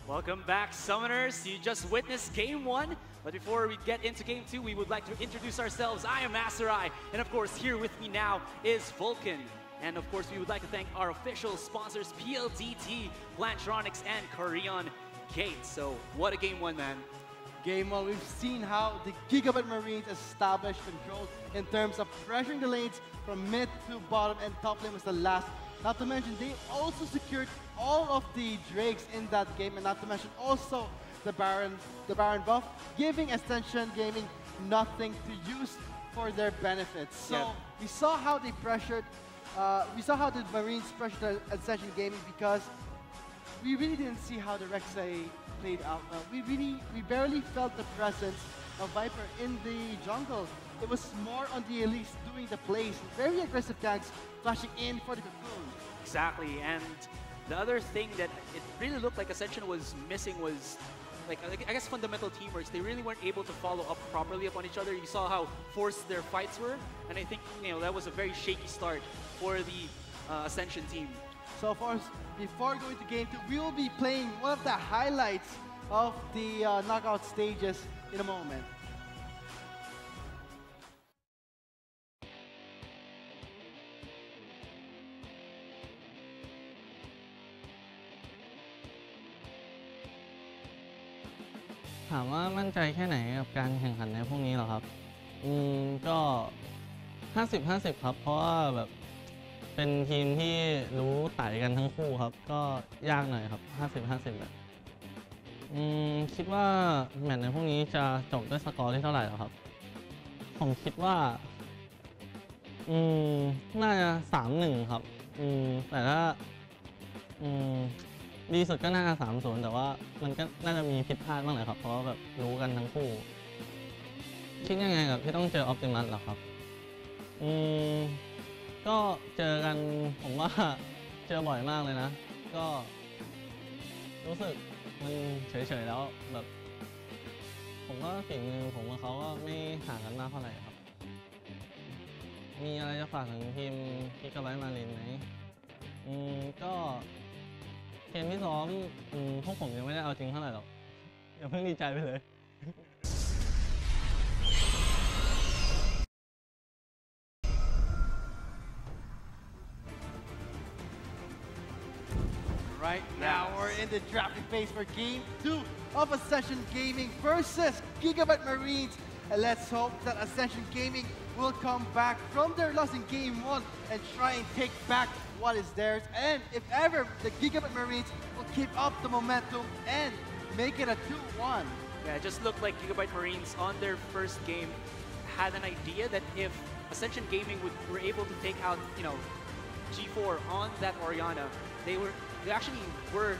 Welcome back, Summoners. You just witnessed Game 1. But before we get into Game 2, we would like to introduce ourselves. I am Masarai. And of course, here with me now is Vulcan. And of course, we would like to thank our official sponsors, PLDT, Blantronics, and Korean Gate. So, what a Game 1, man. Game 1, we've seen how the Gigabyte Marines established control in terms of pressuring the lanes from mid to bottom, and top lane was the last. Not to mention, they also secured all of the Drakes in that game, and not to mention also the Baron buff, giving Ascension Gaming nothing to use for their benefits. So we saw how they pressured, we saw how the Marines pressured Ascension Gaming because we really didn't see how the Rek'Sai played out well. We barely felt the presence of Viper in the jungle. It was more on the Elise doing the plays, very aggressive tanks flashing in for the cocoon. Exactly, and the other thing that it really looked like Ascension was missing was, like, I guess fundamental teamwork. They really weren't able to follow up properly upon each other. You saw how forced their fights were, and I think that was a very shaky start for the Ascension team. So of course, before going to Game 2, we will be playing one of the highlights of the knockout stages in a moment.ถามว่ามั่นใจแค่ไหนกับการแข่งขันในพวกนี้เหรอครับก็ 50-50 ครับเพราะว่าแบบเป็นทีมที่รู้ไต่กันทั้งคู่ครับก็ยากหน่อยครับ 50-50 แบบคิดว่าแมตช์ในพวกนี้จะจบด้วยสกอร์ที่เท่าไหร่หรอครับผมคิดว่าน่าจะ 3-1 ครับแต่ถ้าดีสุดก็น่าจะ 3-0 แต่ว่ามันก็น่าจะมีผิดพลาดบ้างแหละครับเพราะว่าแบบรู้กันทั้งคู่คิดยังไงกับที่ต้องเจอออปติมัสเหรอครับก็เจอกันผมว่าเจอบ่อยมากเลยนะก็รู้สึกมันเฉยๆแล้วแบบผมว่าฝีมือผมกับเขาก็ไม่ห่างกันมากเท่าไหร่ครับมีอะไรจะฝากถึงทีมกิกะไบต์มารินไหมก็เกมที่ซ้อมพวกผมยังไม่ได้เอาจริงเท่าไหร่หรอกอย่าเพิ่งดีใจไปเลย Right now, we're in the drafting phase for Game 2 of Ascension Gaming versus Gigabyte Marines. And let's hope that Ascension Gaming will come back from their loss in Game 1 and try and take back what is theirs. And if ever, the Gigabyte Marines will keep up the momentum and make it a 2-1. Yeah, it just looked like Gigabyte Marines on their first game had an idea that if Ascension Gaming were able to take out, G4 on that Orianna, they actually were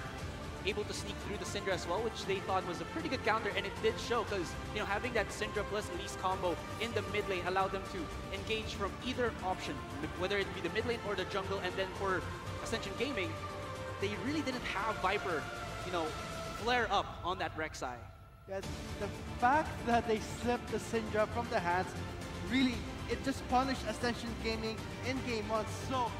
able to sneak through the Syndra as well, which they thought was a pretty good counter, and it did show because having that Syndra plus Elise combo in the mid lane allowed them to engage from either option, whether it be the mid lane or the jungle. And then for Ascension Gaming, they really didn't have Viper, flare up on that Rek'Sai. Yeah, the fact that they slipped the Syndra from the hands, really, it just punished Ascension Gaming in Game 1. So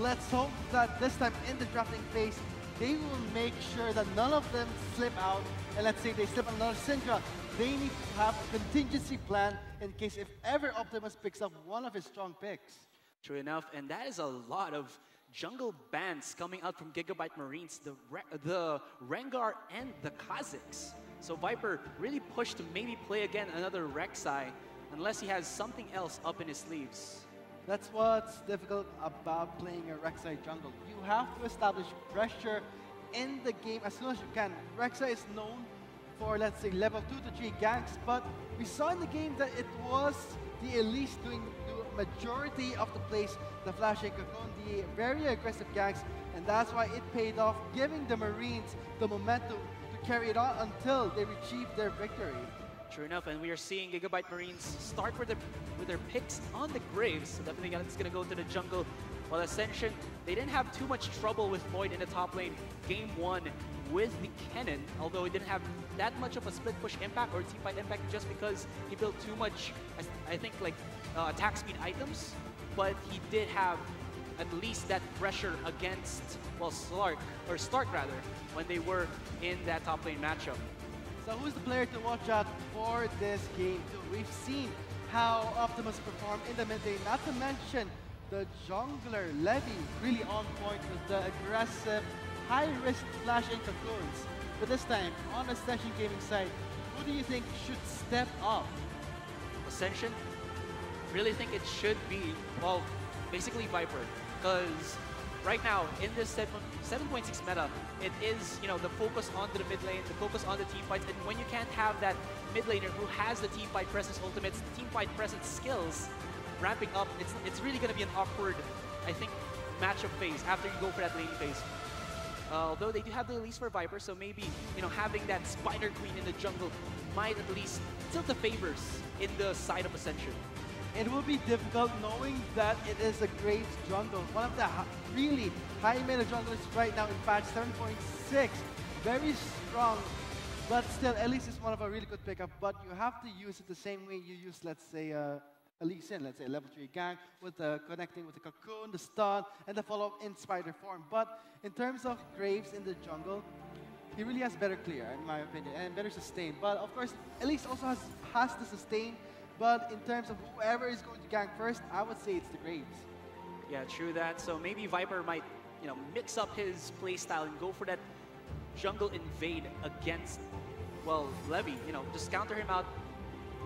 let's hope that this time in the drafting phase, they will make sure that none of them slip out. And let's say they slip on another Syndra, they need to have a contingency plan in case if ever Optimus picks up one of his strong picks. True enough, and that is a lot of jungle bans coming out from Gigabyte Marines, the Rengar and the Kha'Zix. So Viper really pushed to maybe play again another Rek'Sai, unless he has something else up in his sleeves. That's what's difficult about playing a Rek'Sai jungle. You have to establish pressure in the game as soon as you can. Rek'Sai is known for, let's say, level 2 to 3 ganks, but we saw in the game that it was the Elise doing the majority of the plays, the flashing cocoon, the very aggressive ganks, and that's why it paid off, giving the Marines the momentum to carry it on until they achieve their victory. True enough, and we are seeing Gigabyte Marines start with their picks on the Graves. So definitely it's going to go to the jungle. While Ascension, they didn't have too much trouble with Void in the top lane. Game 1 with the Kennen, although he didn't have that much of a split push impact or teamfight impact just because he built too much, I think, like attack speed items. But he did have at least that pressure against, well, Stark rather, when they were in that top lane matchup. So who's the player to watch out for this game too? We've seen how Optimus performed in the mid lane, not to mention the jungler Levy really on point with the aggressive, high-risk flash-in cocoons. But this time, on Ascension Gaming side, who do you think should step up? Ascension, really think it should be, well, basically Viper, because right now in this 7.6 meta, it is, you know, the focus on the mid lane, the focus on the team fights, and when you can't have that mid laner who has the team fight presence ultimates, team fight presence skills ramping up, it's really going to be an awkward, I think, matchup phase after you go for that laning phase. Although they do have the release for Viper, so maybe, you know, having that Spider Queen in the jungle might at least tilt the favors in the side of Ascension. It will be difficult knowing that it is a Graves jungle, one of the really high meta junglers right now in patch 7.6. Very strong, but still, at least it's one of a really good pickup. But you have to use it the same way you use, let's say, Lee Sin, let's say level 3 gank, with the connecting with the cocoon, the stun, and the follow-up in spider form. But in terms of Graves in the jungle, he really has better clear, in my opinion, and better sustain. But of course, Elise also has the sustain. But in terms of whoever is going to gank first, I would say it's the Graves. Yeah, true that. So maybe Viper might, you know, mix up his playstyle and go for that jungle invade against, well, Levy. You know, just counter him out,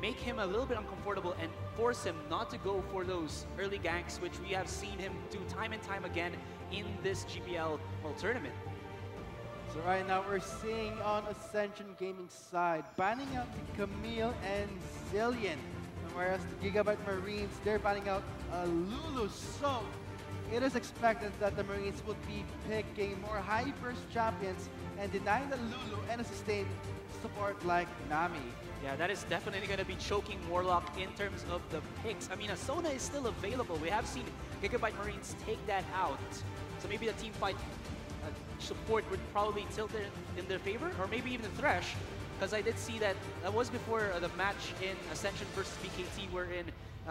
make him a little bit uncomfortable, and force him not to go for those early ganks, which we have seen him do time and time again in this GPL tournament. So right now we're seeing on Ascension Gaming side, banning out the Camille and Zillion. Whereas the Gigabyte Marines, they're banning out Lulu. So it is expected that the Marines would be picking more high-burst champions and denying the Lulu and a sustained support like Nami. Yeah, that is definitely going to be choking Warlock in terms of the picks. I mean, Asona is still available. We have seen Gigabyte Marines take that out. So maybe the team fight support would probably tilt it in their favor, or maybe even Thresh, because I did see that was before the match in Ascension versus BKT, wherein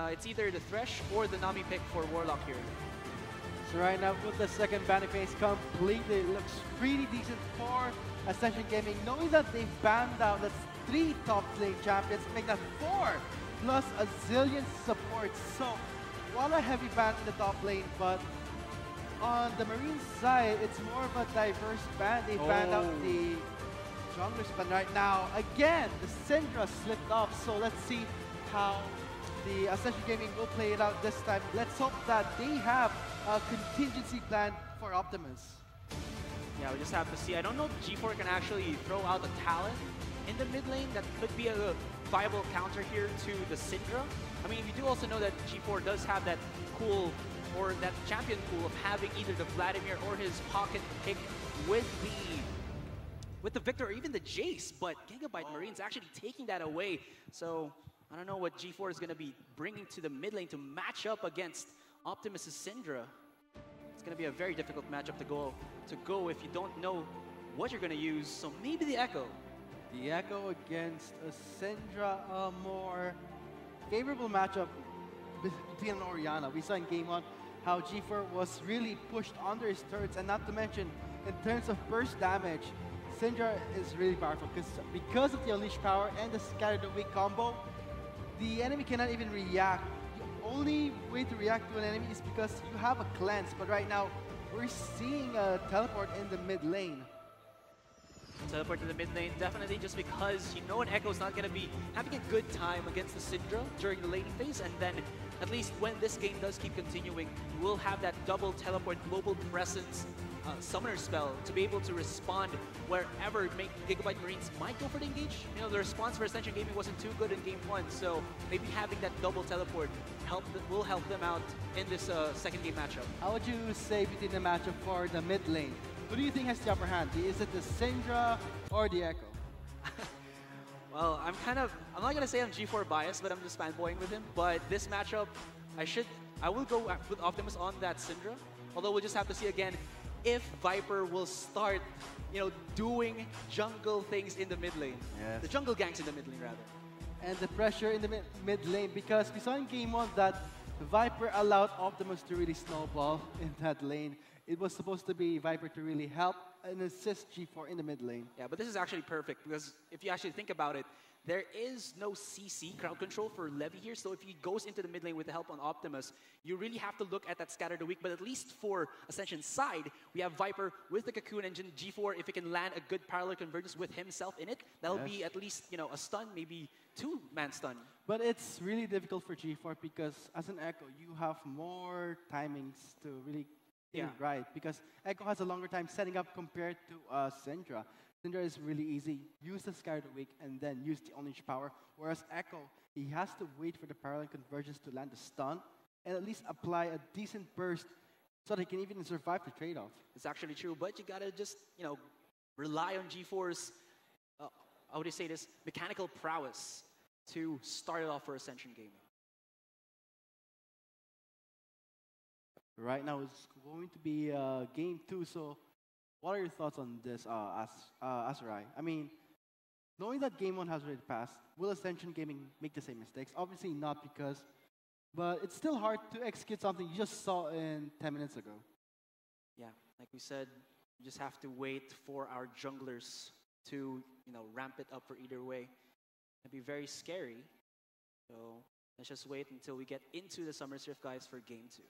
it's either the Thresh or the Nami pick for Warlock here. So right now, with the second banning phase completely, it looks pretty decent for Ascension Gaming, knowing that they've banned out, that's 3 top lane champions, make that 4, plus a zillion support. So, while a heavy ban in the top lane, but on the Marine side, it's more of a diverse ban. They banned out the junglers, but right now, again, the Syndra slipped off. So let's see how the Ascension Gaming will play it out this time. Let's hope that they have a contingency plan for Optimus. Yeah, we just have to see. I don't know if G4 can actually throw out a Talon in the mid lane. That could be a viable counter here to the Syndra. I mean, you do also know that G4 does have that cool, or that champion pool of having either the Vladimir or his pocket pick with the Victor or even the Jace, but Gigabyte Marines actually taking that away. So I don't know what G4 is going to be bringing to the mid lane to match up against Optimus' Syndra. It's going to be a very difficult matchup to go if you don't know what you're going to use. So maybe the Echo. The Echo against a Syndra, a more favorable matchup between Orianna. We saw in Game 1 how G4 was really pushed under his turrets, and not to mention, in terms of burst damage, Syndra is really powerful because of the Unleash power and the Scatter the Weak combo, the enemy cannot even react. The only way to react to an enemy is because you have a cleanse, but right now, we're seeing a teleport in the mid lane. Teleport to the mid lane, definitely, just because you know an Echo's not going to be having a good time against the Syndra during the laning phase, and then at least when this game does keep continuing, you will have that double teleport global presence summoner spell to be able to respond wherever Gigabyte Marines might go for the engage. You know, the response for Ascension Gaming wasn't too good in Game 1, so maybe having that double teleport will help them out in this second game matchup. How would you say between the matchup for the mid lane? Who do you think has the upper hand? Is it the Syndra or the Echo? Well, I'm not going to say I'm G4 biased, but I'm just fanboying with him. But this matchup, I will go with Optimus on that Syndra. Although we'll just have to see again if Viper will start, you know, doing jungle things in the mid lane. Yes. The jungle ganks in the mid lane, rather. And the pressure in the mid lane, because we saw in Game 1 that Viper allowed Optimus to really snowball in that lane. It was supposed to be Viper to really help and assist G4 in the mid lane. Yeah, but this is actually perfect because if you actually think about it, there is no CC, crowd control, for Levy here. So if he goes into the mid lane with the help on Optimus, you really have to look at that Scatter the Weak. But at least for Ascension's side, we have Viper with the Cocoon Engine. G4, if he can land a good parallel convergence with himself in it, that'll be at least, you know, a stun, maybe 2-man stun. But it's really difficult for G4 because as an Echo, you have more timings to really get it right. Because Echo has a longer time setting up compared to Syndra. Syndra is really easy. Use the Sky of the Week and then use the Unleash power. Whereas Echo, he has to wait for the parallel convergence to land the stun and at least apply a decent burst so that he can even survive the trade-off. It's actually true, but you gotta just, you know, rely on G4's, how would you say this, mechanical prowess to start it off for Ascension Gaming. Right now it's going to be game 2, so what are your thoughts on this, Azurai? I mean, knowing that game 1 has already passed, will Ascension Gaming make the same mistakes? Obviously not because, but it's still hard to execute something you just saw in 10 minutes ago. Yeah, like we said, you just have to wait for our junglers to, you know, ramp it up for either way. It'd be very scary. So let's just wait until we get into the Summer's Rift, guys, for game 2.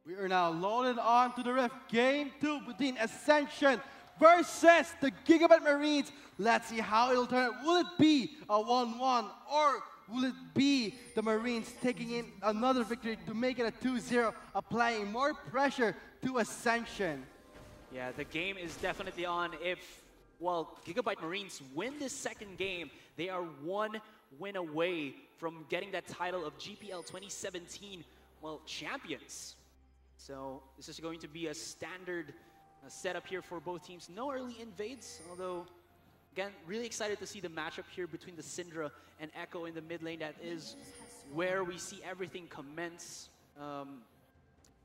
We are now loaded on to the Rift. Game 2 between Ascension versus the Gigabyte Marines. Let's see how it'll turn out. Will it be a 1-1 or will it be the Marines taking in another victory to make it a 2-0, applying more pressure to Ascension? Yeah, the game is definitely on. If, well, Gigabyte Marines win this second game, they are 1 win away from getting that title of GPL 2017, well, champions. So this is going to be a standard setup here for both teams. No early invades, although, again, really excited to see the matchup here between the Syndra and Echo in the mid lane. That is where we see everything commence.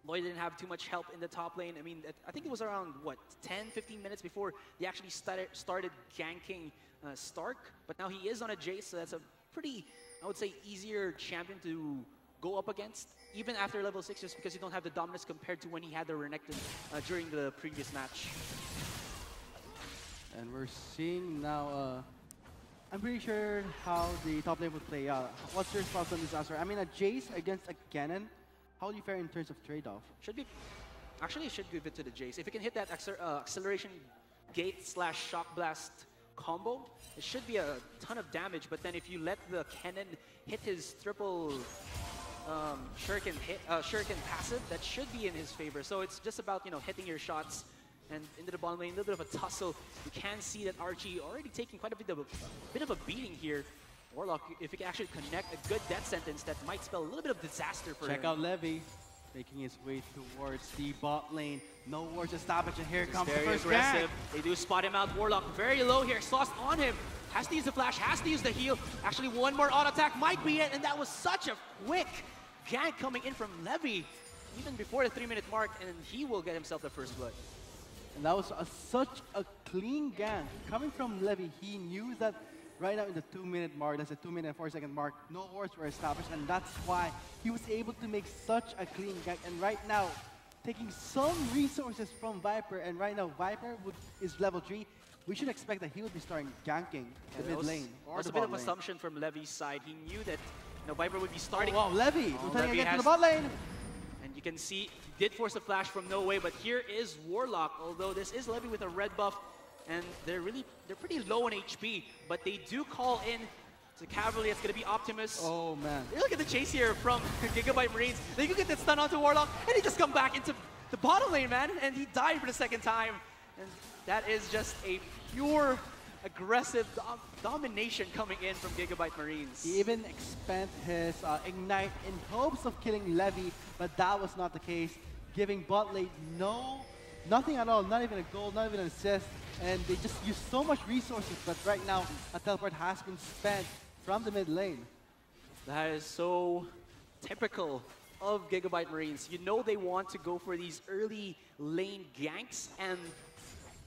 Lloyd didn't have too much help in the top lane. I mean, I think it was around, what, 10, 15 minutes before they actually started ganking Stark. But now he is on a Jace, so that's a pretty, I would say, easier champion to go up against, even after level 6, just because you don't have the dominance compared to when he had the Renekton during the previous match. And we're seeing now, I'm pretty sure how the top lane would play out. What's your thoughts on this, Azure? I mean, a Jace against a Ganon, how do you fare in terms of trade-off? Should be, actually, it should give it to the Jace. If it can hit that acceleration gate / shock blast combo, it should be a ton of damage. But then if you let the cannon hit his triple shuriken passive, that should be in his favor. So it's just about, you know, hitting your shots and into the bottom lane, a little bit of a tussle. You can see that Archie already taking quite a bit of a beating here. Warlock, if he can actually connect a good death sentence, that might spell a little bit of disaster for him. Check out Levy making his way towards the bot lane. No wards established, and here comes the first aggressive. gank. They do spot him out. Warlock very low here. Sauce on him. Has to use the flash, has to use the heal. Actually, one more auto attack might be it, and that was such a quick gank coming in from Levy, even before the 3-minute mark, and he will get himself the first blood. And that was such a clean gank. Coming from Levy, he knew that right now in the 2-minute mark, that's a 2-minute and 4-second mark, no wards were established, and that's why he was able to make such a clean gank. And right now, taking some resources from Viper, and right now Viper is level 3, we should expect that he would be starting ganking the mid lane. That's a bit of assumption from Levy's side. He knew that, you know, Viper would be starting. Oh, wow, Levy! Levy again to the bot lane. And you can see, he did force a flash from No Way, but here is Warlock, although this is Levy with a red buff, and they're pretty low on HP, but they do call in to Cavalry. It's going to be Optimus. Oh, man. Look at the chase here from Gigabyte Marines. They could get that stun onto Warlock, and he just come back into the bottom lane, man, and he died for the second time. And that is just a pure aggressive domination coming in from Gigabyte Marines. He even spent his Ignite in hopes of killing Levy, but that was not the case, giving bot lane no nothing at all, not even a goal, not even an assist, and they just use so much resources, but right now, a teleport has been spent from the mid lane. That is so typical of Gigabyte Marines. You know they want to go for these early lane ganks, and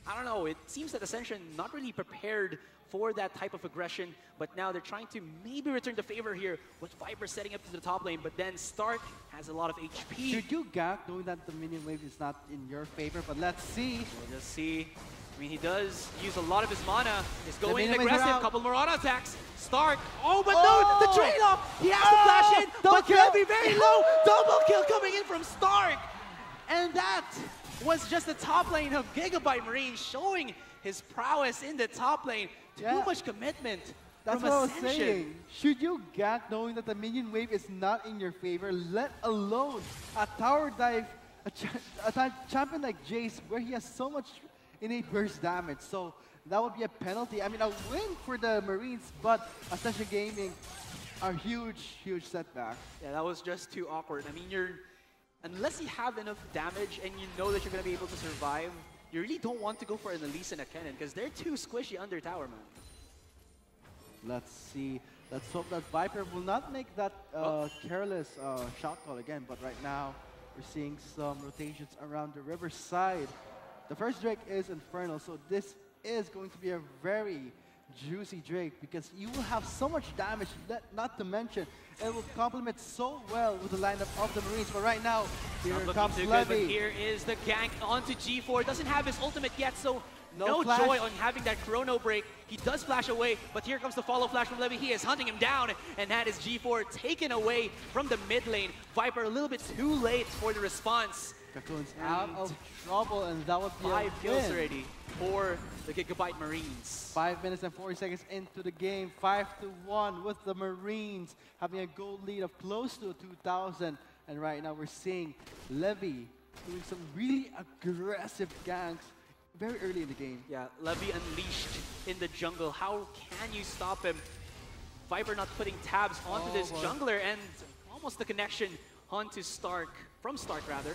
I don't know, it seems that Ascension not really prepared for that type of aggression, but now they're trying to maybe return the favor here with Viper setting up to the top lane, but then Stark has a lot of HP. Should you gank knowing that the minion wave is not in your favor, but let's see. We'll just see. I mean, he does use a lot of his mana. He's going minion in waves are aggressive, out. couple more auto attacks. Stark, oh, but Oh! no, the trade-off! He has to flash in, Double but kill. Levy very low. Double kill coming in from Stark. And that was just the top lane of Gigabyte Marine showing his prowess in the top lane. Too Yeah. much commitment That's from what I was Ascension. saying. Should you gank knowing that the minion wave is not in your favor, let alone a tower dive, a champion like Jace, where he has so much innate burst damage. So that would be a penalty. I mean, a win for the Marines, but Ascension Gaming, a huge, huge setback. Yeah, that was just too awkward. I mean, unless you have enough damage and you know that you're going to be able to survive, you really don't want to go for an Elise and a Kennen because they're too squishy under tower, man. Let's see. Let's hope that Viper will not make that careless shot call again. But right now, we're seeing some rotations around the riverside. The first Drake is Infernal, so this is going to be a very juicy Drake because you will have so much damage, not to mention it will complement so well with the lineup of the Marines. But right now, here Not comes looking too good, but Levy. here is the gank onto G4. Doesn't have his ultimate yet, so No no flash. joy on having that chrono break. He does flash away, but here comes the follow flash from Levy. He is hunting him down, and that is G4 taken away from the mid lane. Viper a little bit too late for the response. Cocoon's out of trouble, and that would be 5 a kills win. already for the Gigabyte Marines. 5 minutes and 40 seconds into the game, 5-1 with the Marines having a goal lead of close to 2,000. And right now we're seeing Levy doing some really aggressive ganks very early in the game. Yeah, Levy unleashed in the jungle. How can you stop him? Viper not putting tabs onto this boy. jungler, and almost the connection onto Stark, from Stark rather.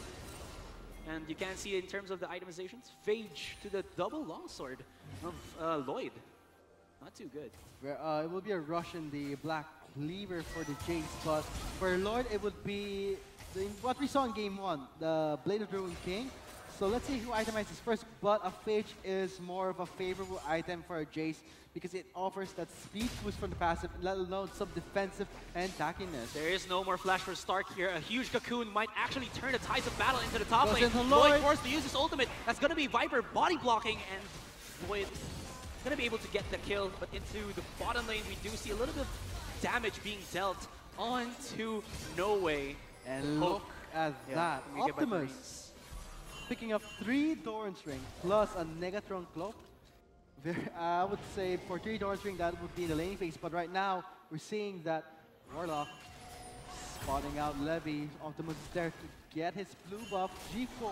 And you can see in terms of the itemizations, Phage to the double longsword of Lloyd. Not too good. Where, it will be a rush in the Black Cleaver for the Jace, but for Lloyd it would be what we saw in game 1, the Blade of the Ruined King. So let's see who itemizes first, but a Phage is more of a favorable item for a Jace because it offers that speed boost from the passive, let alone some defensive and tackiness. There is no more flash for Stark here. A huge cocoon might actually turn the tides of battle into the top Goes lane. into Lloyd Lloyd. forced to use his ultimate. That's going to be Viper body blocking, and Lloyd going to be able to get the kill. But into the bottom lane, we do see a little bit of damage being dealt onto No Way. And look at that. we get by Optimus Marines. picking up 3 Doran's Ring plus a Negatron Cloak. I would say for 3 Doran's Ring that would be in the lane phase, but right now we're seeing that Warlock spotting out Levy. Optimus is there to get his blue buff. G4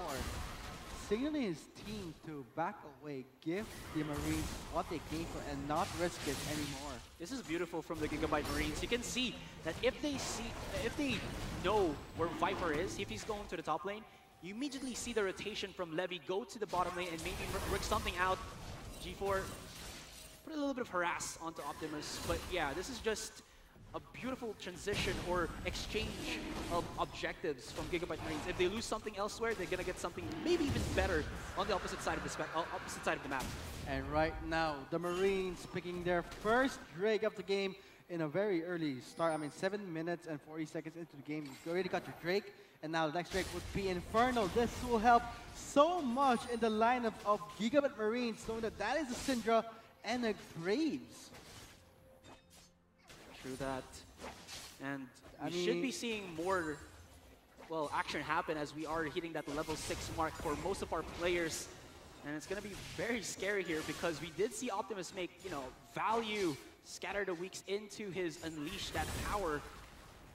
signaling his team to back away, give the Marines what they came for and not risk it anymore. This is beautiful from the Gigabyte Marines. You can see that if they know where Viper is, if he's going to the top lane, you immediately see the rotation from Levy go to the bottom lane and maybe work something out. G4 put a little bit of harass onto Optimus, but yeah, this is just a beautiful transition or exchange of objectives from Gigabyte Marines. If they lose something elsewhere, they're gonna get something maybe even better on the opposite side of the map. And right now, the Marines picking their first Drake of the game in a very early start. I mean, 7 minutes and 40 seconds into the game, you already got your Drake, and now the next Drake would be Infernal. This will help so much in the lineup of Gigabyte Marines, knowing that that is a Syndra and a Graves. True that. And I we should be mean- seeing more, well, action happen as we are hitting that level 6 mark for most of our players. And it's going to be very scary here because we did see Optimus make, value scatter the weeks into his Unleash, that power.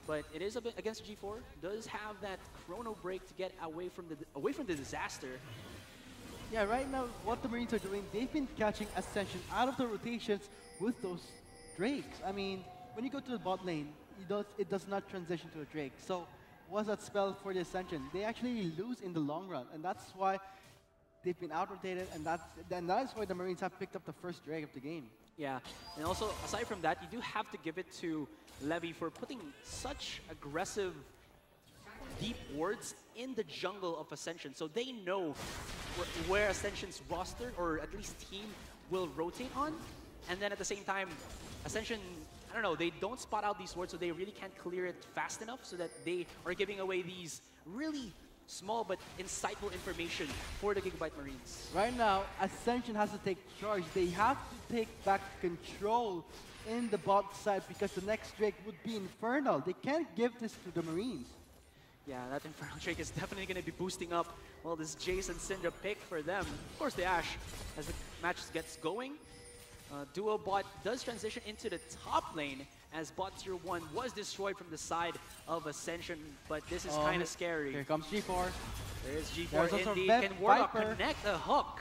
But it is a bit against G4. Does have that chrono break to get away from the disaster. Yeah, right now, what the Marines are doing, they've been catching Ascension out of the rotations with those Drakes. I mean, when you go to the bot lane, it does not transition to a Drake. So what's that spell for the Ascension? They actually lose in the long run, and that's why they've been out-rotated, and that's why the Marines have picked up the first drag of the game. Yeah, and also, aside from that, you do have to give it to Levy for putting such aggressive deep wards in the jungle of Ascension. So they know where Ascension's roster, or at least team, will rotate on. And then at the same time, Ascension, I don't know, they don't spot out these wards, so they really can't clear it fast enough, so that they are giving away these really small but insightful information for the Gigabyte Marines. Right now, Ascension has to take charge. They have to take back control in the bot side because the next Drake would be Infernal. They can't give this to the Marines. Yeah, that Infernal Drake is definitely going to be boosting up, well, this Jace and Syndra pick for them. Of course, the Ashe, as the match gets going. Duo bot does transition into the top lane as bot tier 1 was destroyed from the side of Ascension, but this is kind of scary. Here comes G4. There's G4 indeed. Can Warlock connect a hook?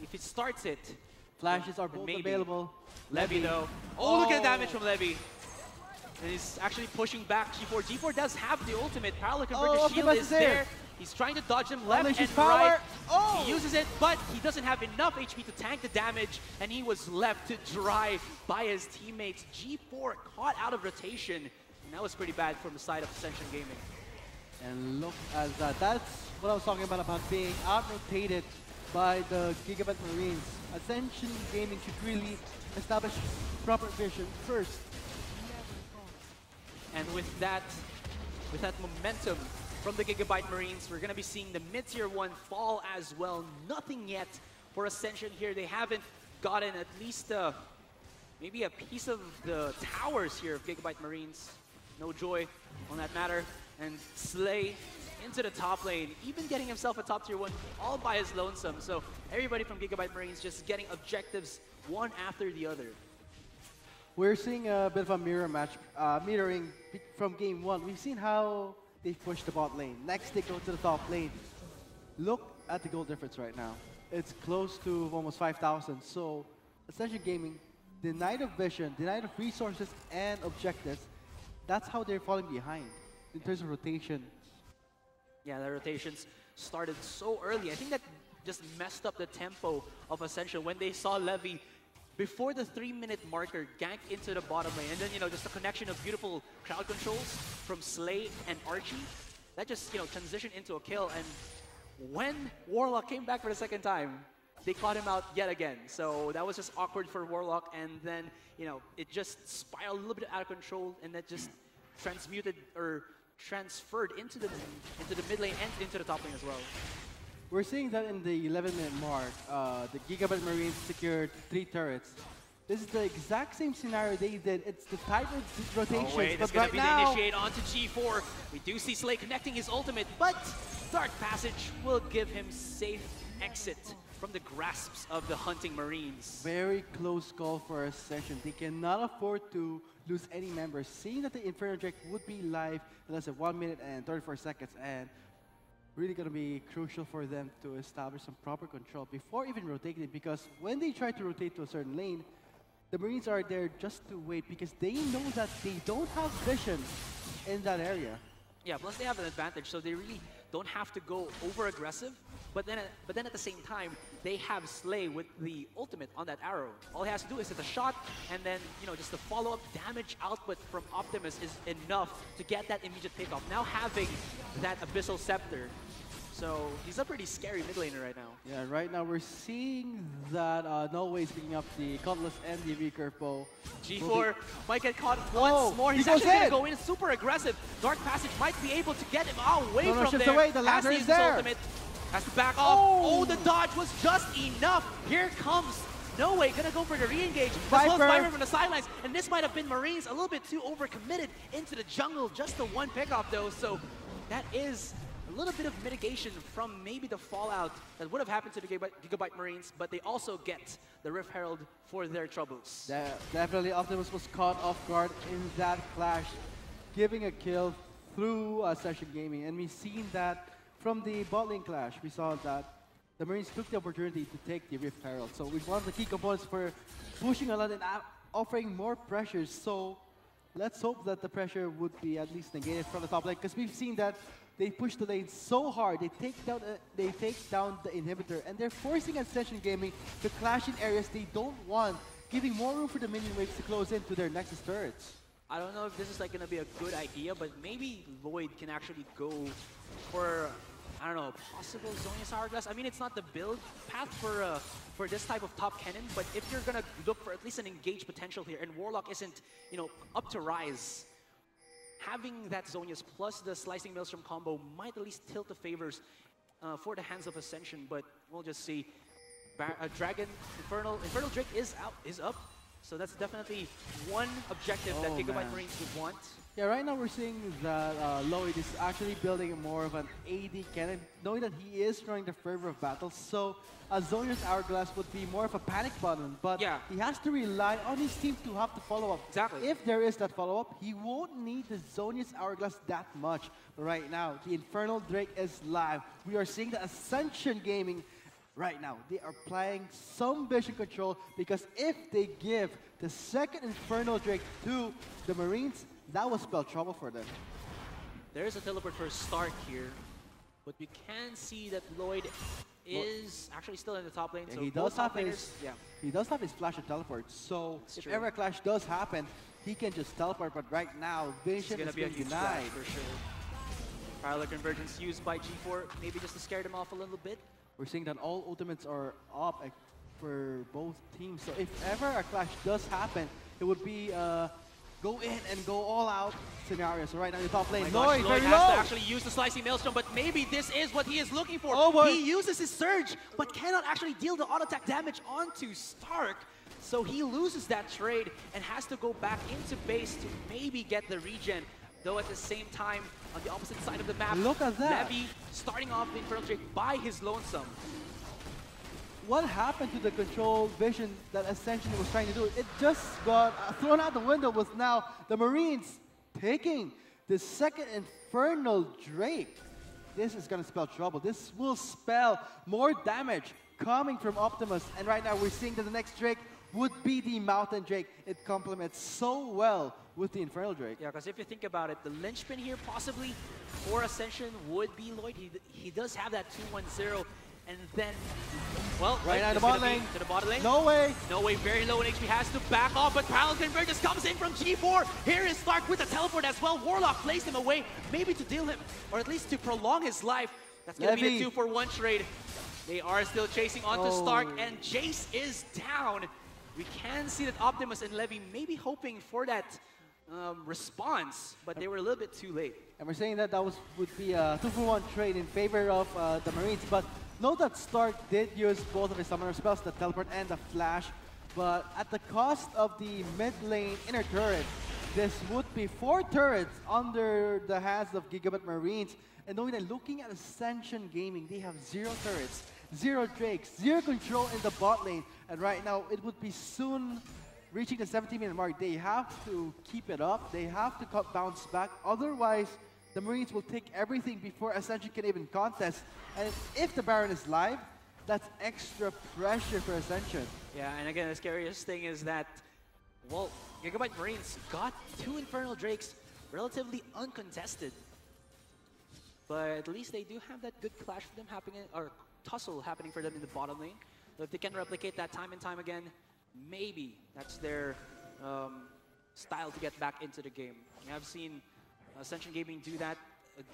If he starts it. Flashes are both available. Levy though. Oh, look at the damage from Levy. And he's actually pushing back G4. G4 does have the ultimate. Parallel Converter Shield is there. He's trying to dodge him left and right. He uses it, but he doesn't have enough HP to tank the damage, and he was left to dry by his teammates. G4 caught out of rotation, and that was pretty bad from the side of Ascension Gaming. And look at that. That's what I was talking about being out-rotated by the Gigabyte Marines. Ascension Gaming should really establish proper vision first. And with that momentum from the Gigabyte Marines, we're going to be seeing the mid-tier 1 fall as well. Nothing yet for Ascension here. They haven't gotten at least maybe a piece of the towers here of Gigabyte Marines. No joy on that matter. And Slay into the top lane, even getting himself a top tier 1 all by his lonesome. So everybody from Gigabyte Marines just getting objectives one after the other. We're seeing a bit of a mirror match, mirroring from game 1. We've seen how they push the bot lane. Next, they go to the top lane. Look at the goal difference right now. It's close to almost 5,000. So, Ascension Gaming, denied of vision, denied of resources and objectives. That's how they're falling behind in terms of rotation. Yeah, the rotations started so early. I think that just messed up the tempo of Ascension when they saw Levy before the 3-minute marker gank into the bottom lane. And then, just a connection of beautiful crowd controls from Slay and Archie. That just, transitioned into a kill. And when Warlock came back for the second time, they caught him out yet again. So that was just awkward for Warlock. And then, it just spiraled a little bit out of control. And that just transferred into the mid lane and into the top lane as well. We're seeing that in the 11-minute mark, the Gigabyte Marines secured 3 turrets. This is the exact same scenario they did. It's the type of rotation. Oh wait, it's going to be the initiate onto G4. We do see Slay connecting his ultimate, but Dark Passage will give him safe exit from the grasps of the hunting Marines. Very close call for Ascension. They cannot afford to lose any members. Seeing that the Inferno Drake would be live in less than 1 minute and 34 seconds, and really going to be crucial for them to establish some proper control before even rotating it, because when they try to rotate to a certain lane, the Marines are there just to wait because they know that they don't have vision in that area. Yeah, plus they have an advantage, so they really don't have to go over-aggressive, but then at the same time, they have Slay with the ultimate on that arrow. All he has to do is hit a shot, and then, just the follow-up damage output from Optimus is enough to get that immediate pickoff. Now having that Abyssal Scepter, so he's a pretty scary mid laner right now. Yeah, right now we're seeing that No Way is picking up the Cutlass and the recurve bow. G4 might get caught once more. He's actually going to go in super aggressive. Dark Passage might be able to get him away from there. Away. The ladder is there. Ultimate. Has to back off. Oh, the dodge was just enough. Here comes No Way, gonna go for the re-engage. As well as Viper from the sidelines. And this might have been Marines a little bit too overcommitted into the jungle. Just the one pickoff though. So that is a little bit of mitigation from maybe the fallout that would have happened to the Gigabyte Marines, but they also get the Rift Herald for their troubles. Definitely Optimus was caught off guard in that clash, giving a kill through Ascension Gaming. And we've seen that from the bot lane clash. We saw that the Marines took the opportunity to take the Rift Herald. So it's one of the key components for pushing a lot and offering more pressures. So let's hope that the pressure would be at least negated from the top lane, because we've seen that they push the lane so hard. They take down the inhibitor, and they're forcing Ascension Gaming to clash in areas they don't want, giving more room for the minion waves to close into their Nexus turrets. I don't know if this is like gonna be a good idea, but maybe Lloyd can actually go for, I don't know, possible Zhonya's Hourglass. I mean, it's not the build path for this type of top cannon, but if you're gonna look for at least an engaged potential here, and Warlock isn't, you know, up to rise, having that Zhonya's plus the Slicing Maelstrom combo might at least tilt the favors for the hands of Ascension, but we'll just see. Dragon, Infernal Drake is up. So that's definitely one objective that Gigabyte Marines would want. Yeah, right now we're seeing that Lloyd is actually building more of an AD cannon, knowing that he is running the fervor of battle. So Zhonya's Hourglass would be more of a panic button, but he has to rely on his team to have to follow up. Exactly. If there is that follow-up, he won't need the Zhonya's Hourglass that much. But right now, the Infernal Drake is live. We are seeing the Ascension Gaming right now. They are applying some vision control, because if they give the second Infernal Drake to the Marines, that will spell trouble for them. There is a teleport for Stark here, but we can see that Lloyd is actually still in the top lane. Yeah, so he does have his flash and teleport. So if ever a clash does happen, he can just teleport. But right now, vision is going to be denied for sure. Parallel convergence used by G4, maybe just to scare them off a little bit. We're seeing that all ultimates are up for both teams. So if ever a clash does happen, it would be go in and go all out scenario. So right now, the top lane, Lloyd has to actually use the Slicing Maelstrom, but maybe this is what he is looking for. Oh boy. He uses his Surge, but cannot actually deal the auto attack damage onto Stark. So he loses that trade and has to go back into base to maybe get the regen. Though at the same time, on the opposite side of the map, look at that. Levy starting off the Infernal Drake by his lonesome. What happened to the control vision that Ascension was trying to do? It just got thrown out the window with now the Marines taking the second Infernal Drake. This is going to spell trouble. This will spell more damage coming from Optimus. And right now we're seeing that the next Drake would be the Mountain Drake. It complements so well with the Infernal Drake. Yeah, because if you think about it, the linchpin here possibly for Ascension would be Lloyd. He does have that 2-1-0, and then, well, right now to the bot lane. No way. No way, very low in HP, has to back off, but Parallel Convergence comes in from G4. Here is Stark with a teleport as well. Warlock placed him away, maybe to deal him, or at least to prolong his life. That's going to be the 2-for-1 trade. They are still chasing onto Stark, and Jace is down. We can see that Optimus and Levy maybe hoping for that response, but they were a little bit too late. And we're saying that would be a 2-for-1 trade in favor of the Marines, but note that Stark did use both of his summoner spells, the teleport and the flash, but at the cost of the mid lane inner turret. This would be 4 turrets under the hands of Gigabyte Marines, and knowing that looking at Ascension Gaming, they have 0 turrets, 0 Drakes, 0 control in the bot lane, and right now it would be soon reaching the 17-minute mark. They have to keep it up, they have to bounce back, otherwise the Marines will take everything before Ascension can even contest, and if the Baron is live, that's extra pressure for Ascension. Yeah, and again, the scariest thing is that, well, Gigabyte Marines got 2 Infernal Drakes relatively uncontested. But at least they do have that good clash for them happening, or tussle happening for them in the bottom lane. So if they can replicate that time and time again, maybe that's their style to get back into the game. I've seen Ascension Gaming do that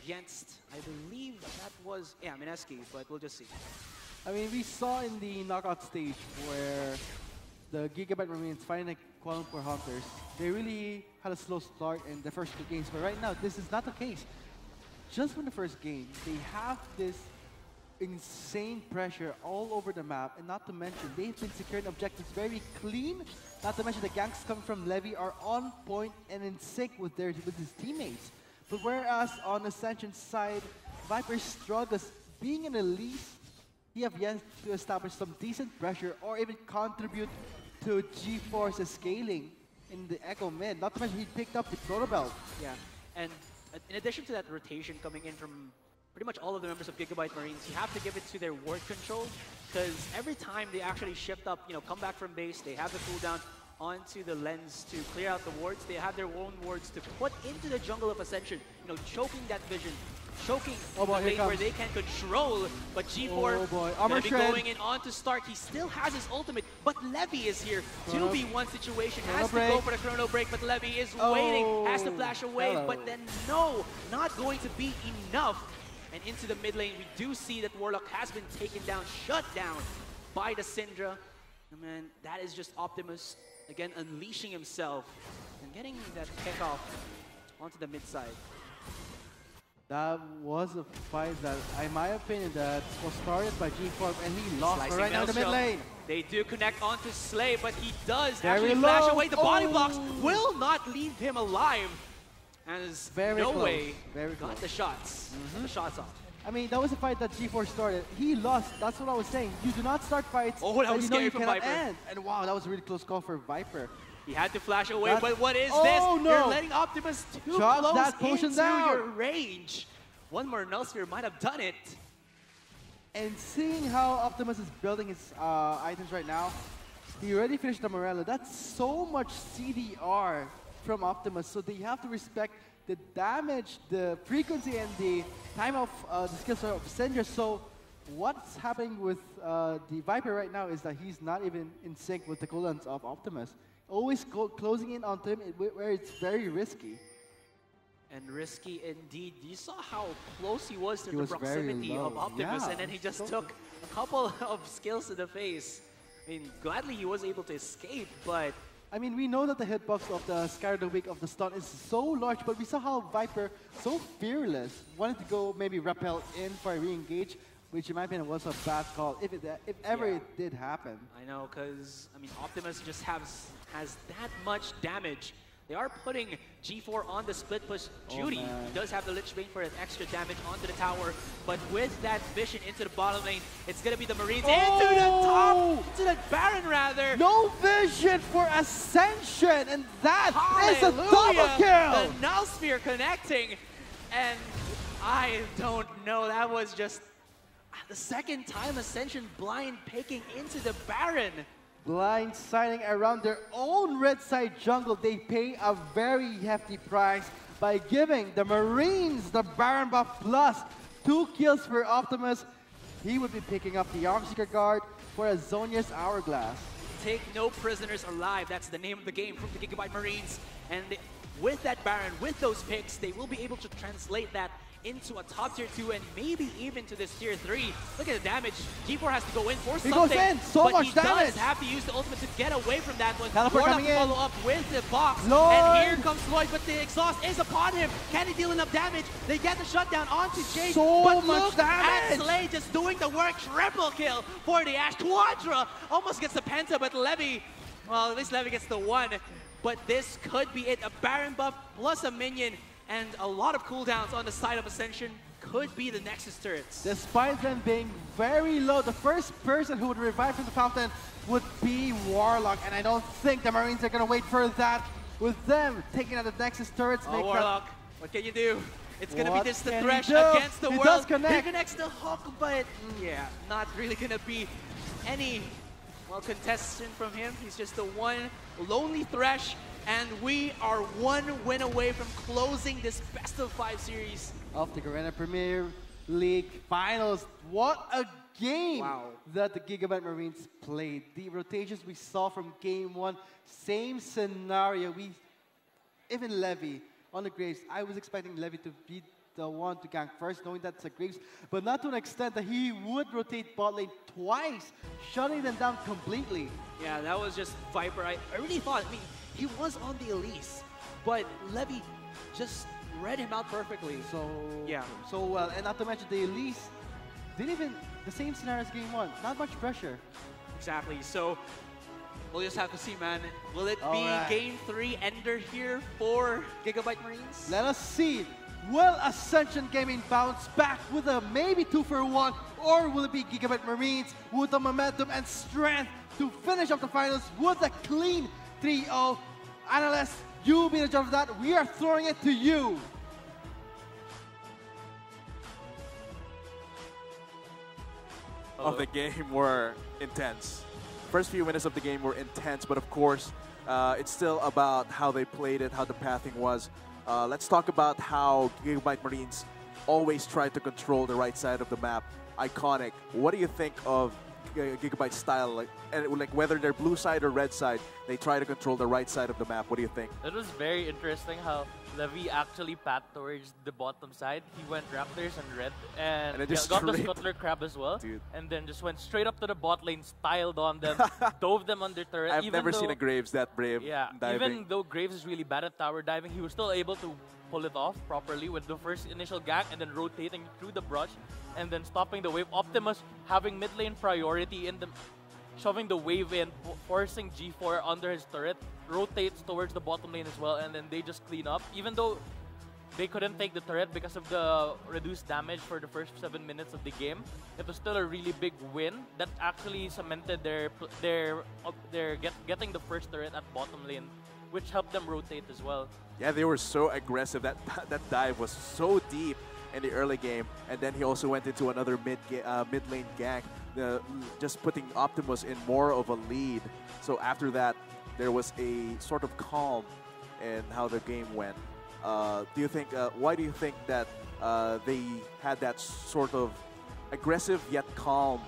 against, I believe that was, Mineski, but we'll just see. I mean, we saw in the knockout stage where the Gigabyte Marines finally Kuala Lumpur Hunters, they really had a slow start in the first 2 games, but right now this is not the case. Just from the first game, they have this insane pressure all over the map, and not to mention, they've been securing objectives very clean. Not to mention, the ganks coming from Levy are on point and in sync with his teammates. But whereas on Ascension's side, Viper struggles. Being an elite, he have yet to establish some decent pressure or even contribute to G-Force's scaling in the Echo mid. Not to mention, he picked up the Proto Belt. Yeah, and in addition to that rotation coming in from pretty much all of the members of Gigabyte Marines, you have to give it to their ward control, because every time they actually shift up, come back from base, they have the cooldown onto the lens to clear out the wards. They have their own wards to put into the jungle of Ascension, choking that vision choking Oh boy, the here lane where comes. they can control. But G4 Oh boy, armor Levy shred. going in on to start. He still has his ultimate, but Levy is here. Chrono- 2v1 situation, Chrono has to break. go for the chrono break, but Levy is waiting, has to Oh, flash away, hello. but then no, not going to be enough. And into the mid lane, we do see that Warlock has been taken down, shut down by the Syndra. And man, that is just Optimus, again, unleashing himself and getting that kickoff onto the mid side. That was a fight that, in my opinion, that was started by G4 and he lost Slicing right now in the mid Maelstrom. lane. They do connect onto Slay, but he does Very actually flash low. away. The body Oh. blocks will not leave him alive. As Very no close. way Very got close. the shots. Got the shots off. I mean, that was a fight that G4 started. He lost. That's what I was saying. You do not start fights Oh, that that was you know scary you from cannot Viper. end. And wow, that was a really close call for Viper. He had to flash away, That- but what is Oh, this? no. You're letting Optimus too Chop close that potion into down. your range. One more Null Sphere might have done it. And seeing how Optimus is building his items right now, he already finished the Morello. That's so much CDR from Optimus, so they have to respect the damage, the frequency, and the time of the skills of Syndra. So what's happening with the Viper right now is that he's not even in sync with the cooldowns of Optimus. Always closing in onto him where it's very risky. And risky indeed. You saw how close he was to He the was very proximity of low. Optimus, Yeah, and then he just so took a couple of skills to the face. I mean, gladly he was able to escape, but I mean, we know that the hitbox of the Scar of the Week of the stun is so large, but we saw how Viper, so fearless, wanted to go maybe rappel in for a re-engage, which in my opinion was a bad call, if ever Yeah. it did happen. I know, because, I mean, Optimus just has that much damage. They are putting G4 on the split push duty. man. He does have the Lich Bane for an extra damage onto the tower, but with that vision into the bottom lane, it's going to be the Marines into the top, into the Baron rather. No vision for Ascension, and that is a Hallelujah! double kill! The Null Sphere connecting, and I don't know, that was just the second time Ascension blind picking into the Baron. Blindsiding around their own red side jungle, they pay a very hefty price by giving the Marines the Baron buff plus 2 kills for Optimus. He would be picking up the Arm Seeker Guard for a Zonia's Hourglass. Take no prisoners alive. That's the name of the game from the Gigabyte Marines. And with that Baron, with those picks, they will be able to translate that into a top tier 2 and maybe even to this tier 3. Look at the damage. G4 has to go in for He something. goes in, so but much he damage. does have to use the ultimate to get away from that one. Teleport Warlock coming to in. follow up with the box. Lloyd. And here comes Lloyd, but the exhaust is upon him. Can he deal enough damage? They get the shutdown onto Jade. So but much look damage. at Slay just doing the work. Triple kill for the Ashe. Quadra almost gets the Penta, but Levy, well, at least Levy gets the 1. But this could be it. A Baron buff plus a minion and a lot of cooldowns on the side of Ascension could be the Nexus turrets. Despite them being very low, the first person who would revive from the fountain would be Warlock, and I don't think the Marines are going to wait for that. With them taking out the Nexus turrets, Oh, make Warlock, what can you do? It's going to be What this the can he Thresh do? against the He world. does connect. He connects the hook, but yeah, not really going to be any, well, contestant from him. He's just the one lonely Thresh, and we are 1 win away from closing this best of 5 series. of the Garena Premier League Finals. What a game that the Gigabyte Marines played. The rotations we saw from game 1, same scenario. Even Levy on the Graves, I was expecting Levy to be the one to gank first, knowing that's a Graves, but not to an extent that he would rotate bot lane twice, shutting them down completely. Yeah, that was just Viper. I really thought, I mean, he was on the Elise, but Levy just read him out perfectly. So well, and not to mention the Elise didn't even, the same scenario as game 1, not much pressure. Exactly. So we'll just have to see, man. Will it All be right. game 3 ender here for Gigabyte Marines? Let us see. Will Ascension Gaming bounce back with a maybe 2-for-1, or will it be Gigabyte Marines with the momentum and strength to finish off the finals with a clean 3-0? Analysts, you be the judge of that. We are throwing it to you. Of the game were intense. First few minutes of the game were intense, but of course, it's still about how they played it, how the pathing was. Let's talk about how Gigabyte Marines always try to control the right side of the map. Iconic. What do you think of Gigabyte's style? Like whether they're blue side or red side, they try to control the right side of the map. What do you think? It was very interesting how Levy actually pat towards the bottom side. He went Raptors and red and it just got the straight- Scuttler Crab as well. Dude. And then just went straight up to the bot lane, styled on them, dove them under turret. I've even never seen though- a Graves that brave Yeah, diving. even though Graves is really bad at tower diving, he was still able to pull it off properly with the first initial gank and then rotating through the brush and then stopping the wave. Optimus having mid lane priority in the shoving the wave in, forcing G4 under his turret, rotates towards the bottom lane as well, and then they just clean up. Even though they couldn't take the turret because of the reduced damage for the first 7 minutes of the game, it was still a really big win that actually cemented getting the first turret at bottom lane, which helped them rotate as well. Yeah, they were so aggressive. That dive was so deep in the early game, and then he also went into another mid lane gank, just putting Optimus in more of a lead. So after that, there was a sort of calm in how the game went. Do you think? Why do you think that they had that sort of aggressive yet calm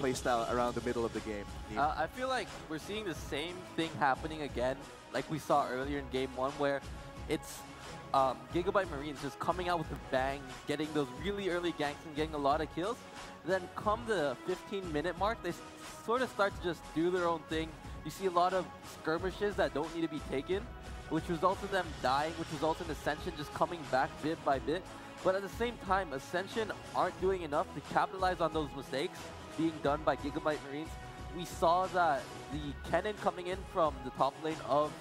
playstyle around the middle of the game? I feel like we're seeing the same thing happening again, like we saw earlier in Game 1, where it's Gigabyte Marines just coming out with a bang, getting those really early ganks and getting a lot of kills. Then come the 15-minute mark, they sort of start to just do their own thing. You see a lot of skirmishes that don't need to be taken, which results in them dying, which results in Ascension just coming back bit by bit. But at the same time, Ascension aren't doing enough to capitalize on those mistakes being done by Gigabyte Marines. We saw that the Kennen coming in from the top lane of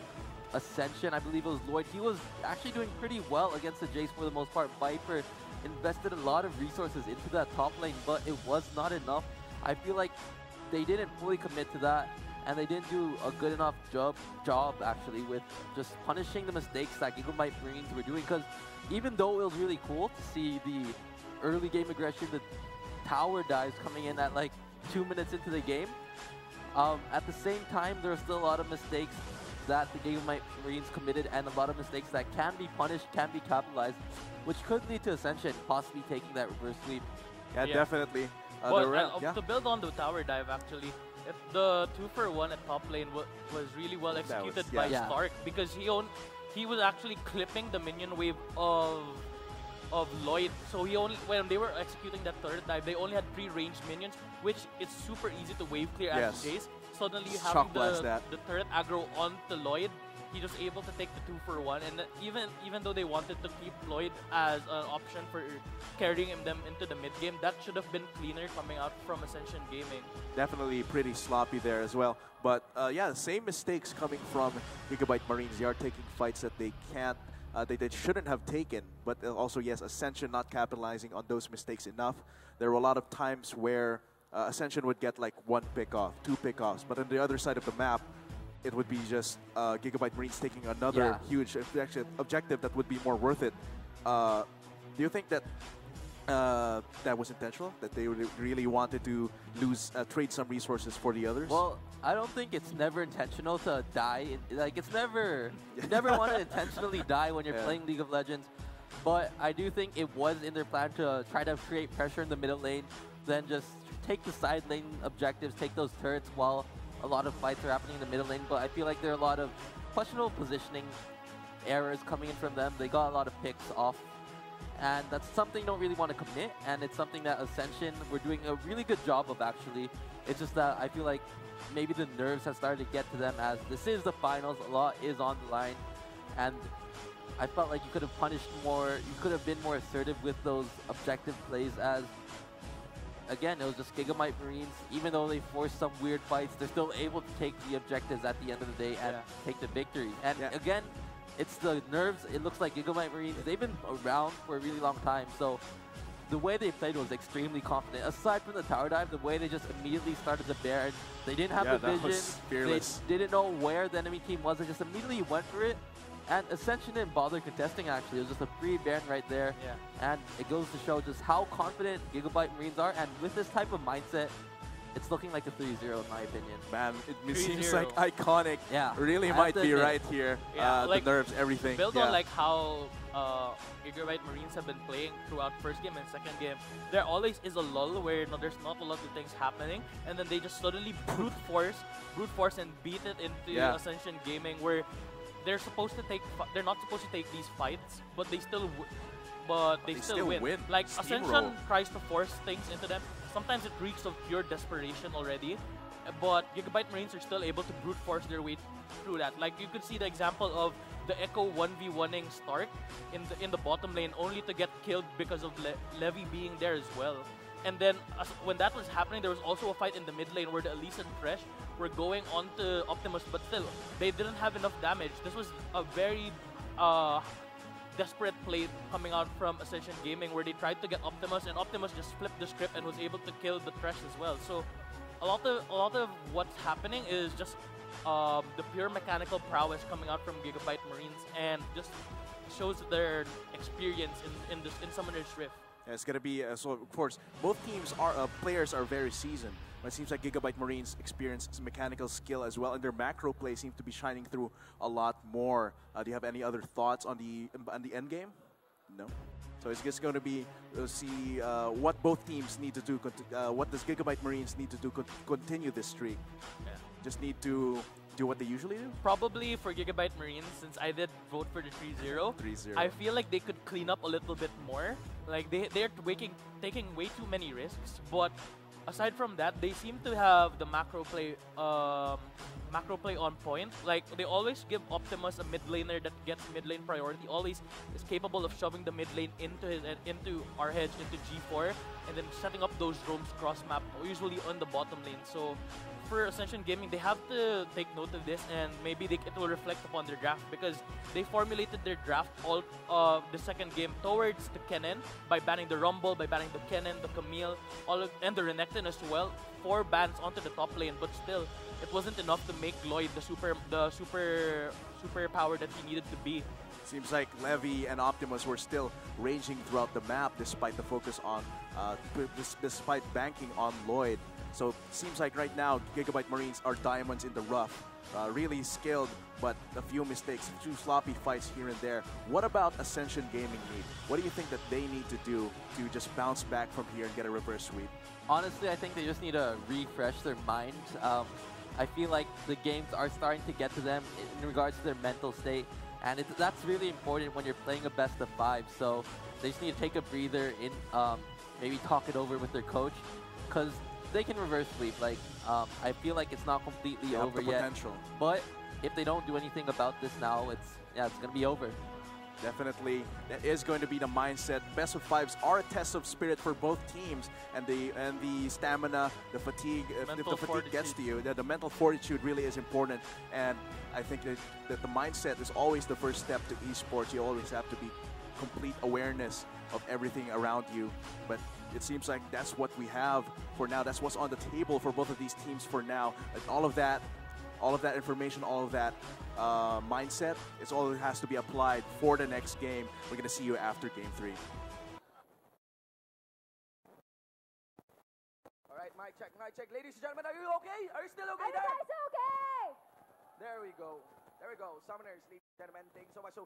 Ascension, I believe it was Lloyd, he was actually doing pretty well against the Jace for the most part. Viper invested a lot of resources into that top lane, but it was not enough. I feel like they didn't fully commit to that, and they didn't do a good enough job actually with just punishing the mistakes that Gigabyte Marines were doing. Because even though it was really cool to see the early game aggression, the tower dives coming in at like 2 minutes into the game, at the same time there are still a lot of mistakes that the Gigabyte Marines committed, and a lot of mistakes that can be punished, can be capitalized, which could lead to Ascension possibly taking that reverse sweep. Yeah, definitely. But to build on the tower dive, actually, the 2-for-1 at top lane was really well executed by Stark, because he was actually clipping the minion wave of Lloyd. So when they were executing that turret dive, they only had pre-ranged minions, which it's super easy to wave clear as Jace. Suddenly having the turret aggro onto Lloyd, he was able to take the 2-for-1, and even though they wanted to keep Lloyd as an option for carrying them into the mid game, that should have been cleaner coming out from Ascension Gaming. Definitely pretty sloppy there as well. But yeah, the same mistakes coming from Gigabyte Marines. They are taking fights that they can't, they shouldn't have taken. But also, yes, Ascension not capitalizing on those mistakes enough. There were a lot of times where Ascension would get like 1 pick-off, 2 pick-offs, but on the other side of the map, it would be just Gigabyte Marines taking another huge objective that would be more worth it. Do you think that that was intentional? That they really wanted to trade some resources for the others? Well, I don't think it's never intentional to die. Like, it's never, you never want to intentionally die when you're playing League of Legends. But I do think it was in their plan to try to create pressure in the middle lane, then just take the side lane objectives, take those turrets while a lot of fights are happening in the middle lane. But I feel like there are a lot of questionable positioning errors coming in from them. They got a lot of picks off, and that's something you don't really want to commit, and it's something that Ascension were doing a really good job of, actually. It's just that I feel like maybe the nerves have started to get to them, as this is the finals, a lot is on the line, and I felt like you could have punished more, you could have been more assertive with those objective plays, as again, it was just Gigabyte Marines. Even though they forced some weird fights, they're still able to take the objectives at the end of the day and take the victory. And again, it's the nerves. It looks like Gigabyte Marines, they've been around for a really long time. So the way they played was extremely confident. Aside from the tower dive, the way they just immediately started to bear, they didn't have the vision. They didn't know where the enemy team was. They just immediately went for it. And Ascension didn't bother contesting, actually. It was just a free Baron right there. And it goes to show just how confident Gigabyte Marines are. And with this type of mindset, it's looking like a 3-0 in my opinion. Man, it seems 3-0. like iconic. Yeah, Really I might have to be admit. right here. Yeah, like, the nerves, everything. Build yeah. on like how Gigabyte Marines have been playing throughout first game and second game. There always is a lull where there's not a lot of things happening, and then they just suddenly brute force and beat it into Ascension Gaming, where they're supposed to take. They're not supposed to take these fights, but they still. But they still win. Like Ascension tries to force things into them. Sometimes it reeks of pure desperation already, but Gigabyte Marines are still able to brute force their way through that. Like you could see the example of the Echo 1v1ing Stark in the bottom lane, only to get killed because of Levy being there as well. And then when that was happening, there was also a fight in the mid lane where the Elise and Thresh were going on to Optimus, but still they didn't have enough damage. This was a very desperate play coming out from Ascension Gaming, where they tried to get Optimus, and Optimus just flipped the script and was able to kill the Thresh as well. So a lot of what's happening is just the pure mechanical prowess coming out from Gigabyte Marines, and just shows their experience in Summoner's Rift. Yeah, it's gonna be so. Of course, both teams are players are very seasoned. But it seems like Gigabyte Marines experience some mechanical skill as well, and their macro play seems to be shining through a lot more. Do you have any other thoughts on the end game? No. So it's just going to be see what both teams need to do. What does Gigabyte Marines need to do to continue this streak? Yeah. Just need to do what they usually do? Probably for Gigabyte Marines, since I did vote for the 3-0, 3-0. I feel like they could clean up a little bit more. Like they're taking way too many risks, but aside from that, they seem to have the macro play on point. Like they always give Optimus a mid laner that gets mid lane priority. Always is capable of shoving the mid lane into our hedge, into G4, and then setting up those roams cross map, usually on the bottom lane. So for Ascension Gaming, they have to take note of this, and maybe it will reflect upon their draft, because they formulated their draft all the second game towards the Kennen by banning the Rumble, by banning the Kennen, the Camille, and the Renekton as well. 4 bans onto the top lane, but still, it wasn't enough to make Lloyd the super power that he needed to be. Seems like Levy and Optimus were still ranging throughout the map despite the focus on, despite banking on Lloyd. So it seems like right now Gigabyte Marines are diamonds in the rough. Really skilled, but a few mistakes, a few sloppy fights here and there. What about Ascension Gaming need? What do you think that they need to do to just bounce back from here and get a reverse sweep? Honestly, I think they just need to refresh their mind. I feel like the games are starting to get to them in regards to their mental state, and that's really important when you're playing a best of 5. So they just need to take a breather, maybe talk it over with their coach, because they can reverse sweep. Like I feel like it's not completely over yet. Potential. But if they don't do anything about this now, it's gonna be over. Definitely, that is going to be the mindset. Best of 5s are a test of spirit for both teams, and the stamina, the fatigue. If the fatigue gets to you, the mental fortitude really is important. And I think that the mindset is always the first step to esports. You always have to be complete awareness of everything around you. But it seems like that's what we have for now. That's what's on the table for both of these teams for now. Like all of that information, all of that mindset, it's all that has to be applied for the next game. We're going to see you after Game 3. All right, mic check. Ladies and gentlemen, are you okay? Are you still okay there? Are you guys okay? There we go. Summoners, ladies and gentlemen, thank you so much. So,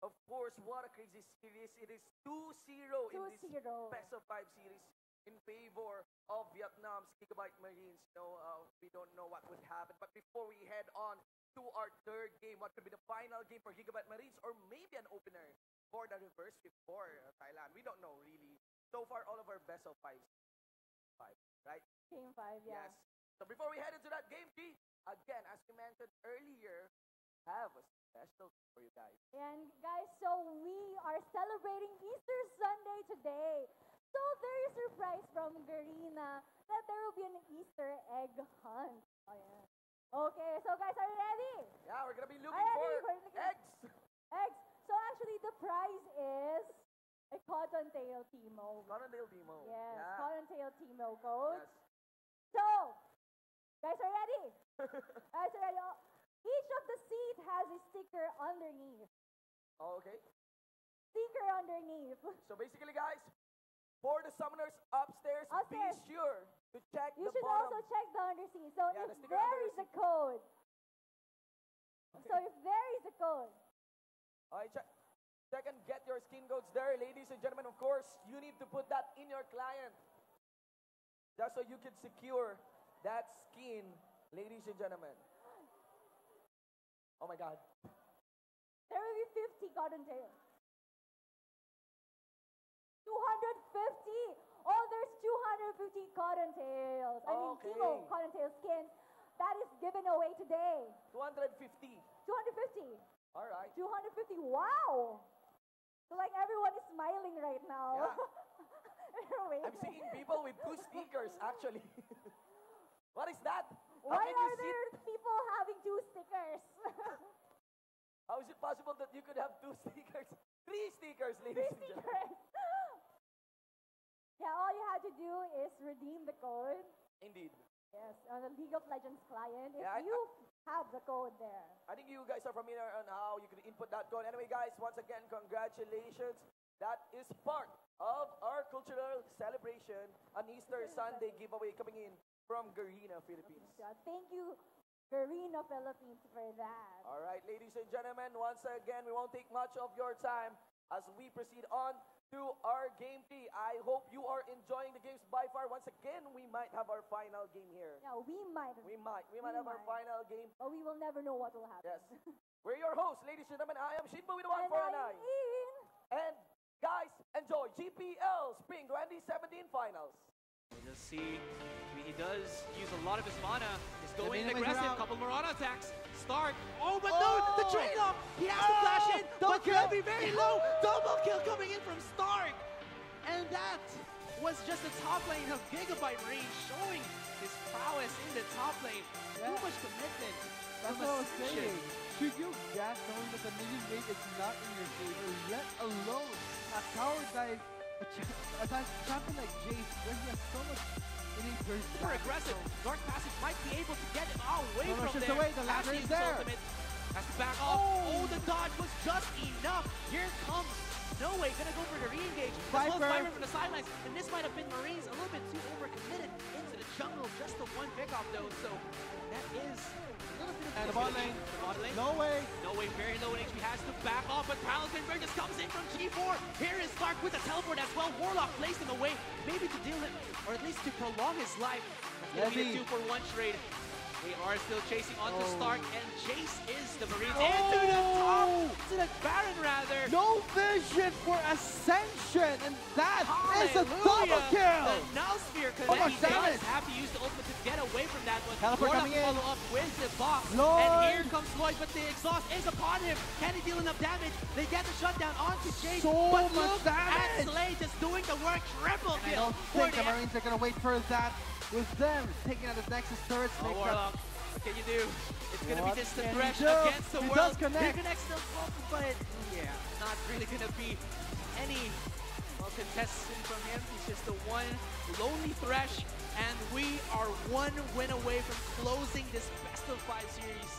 of course, what a crazy series. It is 2-0 in this best of 5 series in favor of Vietnam's Gigabyte Marines. We don't know what would happen. But before we head on to our third game, what could be the final game for Gigabyte Marines, or maybe an opener for the reverse sweep for Thailand? We don't know, really. So far, all of our best of 5, right? Game 5, yeah. Yes. So before we head into that game, G, again, as you mentioned earlier, have a special for you guys. And guys, so we are celebrating Easter Sunday today. So very surprised from Garena that there will be an Easter egg hunt. Oh, yeah. Okay, so guys, are you ready? Yeah, we're gonna be looking for eggs. Eggs. So actually, the prize is a cottontail Timo. Cottontail Timo. Yes, yeah. cottontail Timo code. Yes. So, guys, are you ready? Guys, are you ready? Each of the seat has a sticker underneath. Oh, okay. Sticker underneath. So basically, guys, for the summoners upstairs, be sure to check You the should bottom. also check the undersea. So Yeah, if the sticker there under is the a code, so if there is a code, Alright, check and get your skin codes there, ladies and gentlemen. Of course, you need to put that in your client. Just so you can secure that skin, ladies and gentlemen. Oh my god. there will be 50 cottontails. 250! Oh, there's 250 cottontails. I mean, Okay. Kimo cottontail skins. That is given away today. 250. 250. Alright. 250. Wow! So like everyone is smiling right now. Yeah. They're waving. I'm seeing people with 2 stickers, actually. What is that? Why How can you are see? there people having 2 stickers? How is it possible that you could have 2 stickers? 3 stickers, 3 ladies and gentlemen. stickers. Yeah, all you have to do is redeem the code. Indeed. Yes, on the League of Legends client. If Yeah, you have the code there. I think you guys are familiar on how you can input that code. Anyway, guys, once again, congratulations. That is part of our cultural celebration, an Easter Sunday giveaway coming in from Garena, Philippines. Thank you, Garena, Philippines, for that. All right, ladies and gentlemen, once again, we won't take much of your time as we proceed on to our game 3. I hope you are enjoying the games by far. Once again, we might have our final game here. Yeah, we might. We might have our final game. But we will never know what will happen. Yes. We're your hosts, ladies and gentlemen. I am Shinbo with the one And for I'm an eye. Ian. And guys, enjoy GPL Spring 2017 Finals. We'll just see. I mean, he does use a lot of his mana. He's going enemies aggressive. are out. Couple more auto attacks. Stark. Oh, but no! The trade-off! He has to flash in, Double but kill. gonna be very low. Double kill coming in from Stark. And that was just the top lane of Gigabyte Marine showing his prowess in the top lane. Too Yeah. much commitment. That's from what I was Ascension. saying. Should you gas knowing that the minion rate is not in your favor, let alone a tower dive, a champion like Jace, where he has so much innate burst. Super aggressive. Dark Passage might be able to get him away No, no, from shifts there. away. The Has ladder to is use his there. ultimate. Has to back off. Oh, the dodge was just enough. Here comes No Way. Gonna go for the re-engage. As well as Viper. Viper from the sidelines. And this might have been Marines a little bit too overcommitted into the jungle. Just the one pickoff though. So that is a little bit of And the bot lane. The bot lane. No way. No Way, very low in HP, has to back off, but Palisman just comes in from G4. Here is Stark with a teleport as well. Warlock placed him away, maybe to deal him, or at least to prolong his life. That's gonna be a 2-for-1 trade. They are still chasing onto Stark, and Jace is the Marines into the top, to the Baron rather. No vision for Ascension, and that is a double Hallelujah. kill. The Null Sphere Oh my connect. He does damage. have to use the ultimate to get away from that one. Teleport Warlock coming in. follow up with the box. Lloyd. And here comes Lloyd, but the exhaust is upon him. Can he deal enough damage? They get the shutdown onto Jace. So but much look damage. at Slay just doing the work. Triple I kill don't for think the the Marines are going to wait for that. With them taking out the Nexus turrets, Oh, makes Warlock, what can you do? It's gonna What be just the can thresh he do? against the He world. does connect. He connects the both, but yeah, not really gonna be any contestant from him. He's just the one lonely thresh, and we are one win away from closing this best of 5 series.